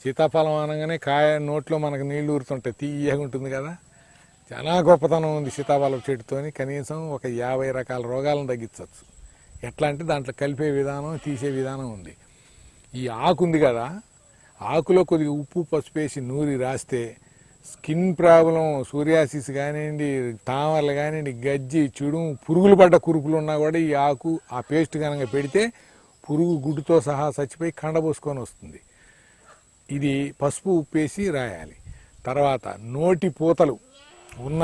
సీతాఫలం అనగానే కాయ నోట్లో మనకు నీళ్లు ఊరుతుంటాయి, తీయగా ఉంటుంది కదా. చాలా గొప్పతనం ఉంది సీతాఫలం చెట్టుతోని. కనీసం ఒక 50 రకాల రోగాలను తగ్గించవచ్చు. ఎట్లా అంటే దాంట్లో కలిపే విధానం, తీసే విధానం ఉంది. ఈ ఆకు ఉంది కదా, ఆకులో కొద్దిగా ఉప్పు పసుపు వేసి నూరి రాస్తే స్కిన్ ప్రాబ్లం, సూరియాసిస్ కానివ్వండి, తామరలు కానివ్వండి, గజ్జి, చుడుము, పురుగులు పడ్డ కురుపులు ఉన్నా కూడా ఈ ఆకు ఆ పేస్ట్ కనుక పెడితే పురుగు గుడ్డుతో సహా చచ్చిపోయి కండబోసుకొని వస్తుంది. ఇది పసుపు ఉప్పేసి రాయాలి. తర్వాత నోటి పూతలు ఉన్న,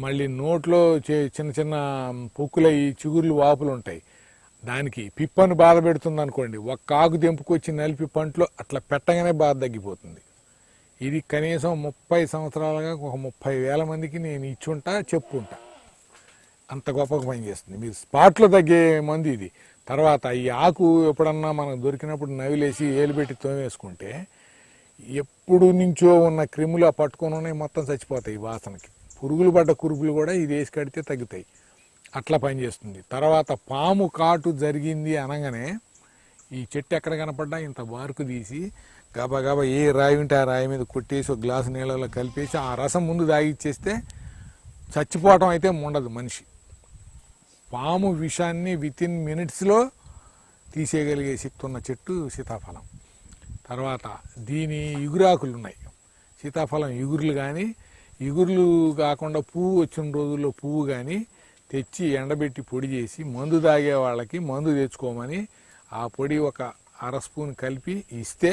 మళ్ళీ నోట్లో చిన్న చిన్న పొక్కులయ్యి చిగుర్లు వాపులు ఉంటాయి, దానికి పిప్పను బాధ పెడుతుంది అనుకోండి, ఒక్క ఆకు దెంపుకొచ్చి నలిపి పంటలో అట్లా పెట్టగానే బాధ తగ్గిపోతుంది. ఇది కనీసం 30 సంవత్సరాలుగా ఒక 30,000 మందికి నేను ఇచ్చుంటా, చెప్పుంటా. అంత గొప్పగా పనిచేస్తుంది. మీరు స్పాట్లో తగ్గే మందు ఇది. తర్వాత ఈ ఆకు ఎప్పుడన్నా మనకు దొరికినప్పుడు నవిలేసి ఏలు పెట్టి తోమేసుకుంటే ఎప్పుడు నుంచో ఉన్న క్రిములు ఆ పట్టుకొని మొత్తం చచ్చిపోతాయి ఈ వాసనకి. పురుగులు పడ్డ కురుపులు కూడా ఇది వేసి కడితే తగ్గుతాయి. అట్లా పనిచేస్తుంది. తర్వాత పాము కాటు జరిగింది అనగానే ఈ చెట్టు ఎక్కడ కనపడ్డా ఇంత బారుకు తీసి గబా గబా ఏ రాయి ఉంటే ఆ రాయి మీద కొట్టేసి ఒక గ్లాసు నీళ్ళలో కలిపేసి ఆ రసం ముందు తాగిచ్చేస్తే చచ్చిపోవటం అయితే ఉండదు మనిషి. పాము విషాన్ని వితిన్ మినిట్స్లో తీసేయగలిగే శక్తి ఉన్న చెట్టు సీతాఫలం. తర్వాత దీని ఇగురాకులు ఉన్నాయి. సీతాఫలం ఇగురులు కానీ, ఇగురులు కాకుండా పువ్వు వచ్చిన రోజుల్లో పువ్వు కానీ తెచ్చి ఎండబెట్టి పొడి చేసి మందు తాగే వాళ్ళకి మందు తెచ్చుకోమని ఆ పొడి ఒక 1/2 స్పూన్ కలిపి ఇస్తే,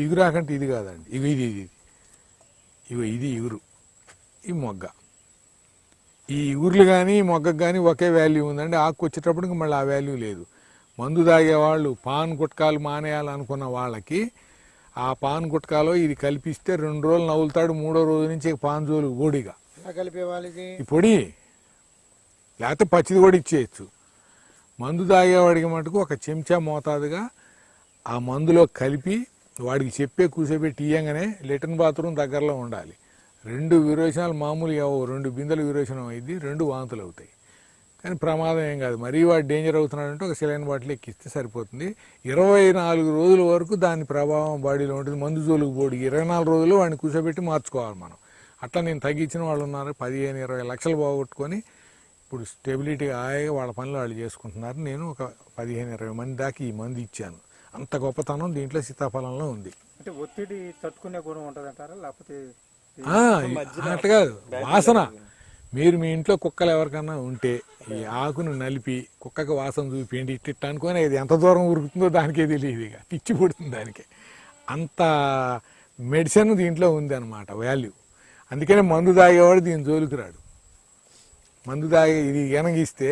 ఇగురాకంటే ఇది కాదండి, ఇది ఇగురు, ఈ మొగ్గ. ఈ ఇగుర్లు కానీ మొగ్గకు కానీ ఒకే వాల్యూ ఉందండి. ఆకు వచ్చేటప్పటికి మళ్ళీ ఆ వాల్యూ లేదు. మందు తాగేవాళ్ళు పాన్ గుట్కాలు మానేయాలనుకున్న వాళ్ళకి ఆ పాన్ గుట్కాలో ఇది కల్పిస్తే 2 రోజులు నవ్వులుతాడు, 3వ రోజు నుంచి పాన్ జోలు ఓడిగా కలిపే వాళ్ళకి ఈ పొడి, లేకపోతే పచ్చిది కూడా ఇచ్చేయచ్చు. మందు తాగేవాడికి మటుకు ఒక చెంచా మోతాదుగా ఆ మందులో కలిపి వాడికి చెప్పే కూర్చోబెట్టి ఇయ్యంగానే లెట్రిన్ బాత్రూమ్ దగ్గరలో ఉండాలి. 2 విరోచనాలు మామూలు 2 బిందెలు విరోచనం అయింది, 2 వాంతులు అవుతాయి. కానీ ప్రమాదం ఏం కాదు. మరీ వాడు డేంజర్ అవుతున్నాడంటే ఒక సెలైన్ బాటిల్ ఎక్కిస్తే సరిపోతుంది. 24 రోజుల వరకు దాని ప్రభావం బాడీలో ఉంటుంది. మందు జోలుకు పోడు 24 రోజులు వాడిని కూర్చోబెట్టి మార్చుకోవాలి మనం. అట్లా నేను తగ్గించిన వాళ్ళు ఉన్నారు, 15-20 లక్షలు పోగొట్టుకొని ఇప్పుడు స్టెబిలిటీగా హాయిగా వాళ్ళ పనులు వాళ్ళు చేసుకుంటున్నారు. నేను ఒక 15-20 మంది దాకా ఈ మందు ఇచ్చాను. అంత గొప్పతనం దీంట్లో సీతాఫలంలో ఉంది. అంటే ఒత్తిడి తట్టుకునే గుణం ఉంటుంది అంటారా? లేకపోతే అట్లా కాదు, వాసన. మీరు మీ ఇంట్లో కుక్కలు ఎవరికన్నా ఉంటే ఈ ఆకును నలిపి కుక్కకి వాసన చూపిండి ఇట్ట అనుకొని అది ఎంత దూరం ఉరుకుతుందో దానికే తెలియదు, ఇక పిచ్చి పుడుతుంది దానికి. అంత మెడిసిన్ దీంట్లో ఉంది అనమాట, వాల్యూ. అందుకనే మందు తాగేవాడు దీని జోలికి రాడు. మందు తాగే ఇది ఎనగిస్తే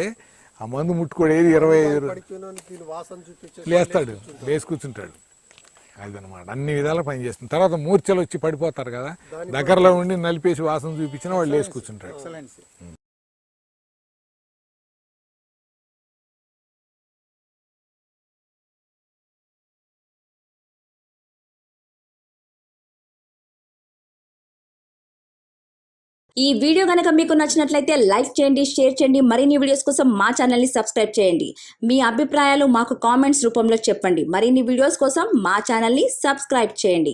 ఆ మందు ముట్టుకోడు, ఏది 25 లేస్తాడు, లేచి కూర్చుంటాడు. అదనమాట, అన్ని విధాలా పనిచేస్తుంది. తర్వాత మూర్ఛలు వచ్చి పడిపోతారు కదా, దగ్గరలో ఉండి నలిపేసి వాసన చూపించినా వాళ్ళు లేచి కూర్చుంటాడు. ఈ వీడియో కనుక మీకు నచ్చినట్లయితే లైక్ చేయండి, షేర్ చేయండి. మరిన్ని వీడియోస్ కోసం మా ఛానల్ని సబ్స్క్రైబ్ చేయండి. మీ అభిప్రాయాలు మాకు కామెంట్స్ రూపంలో చెప్పండి. మరిన్ని వీడియోస్ కోసం మా ఛానల్ని సబ్స్క్రైబ్ చేయండి.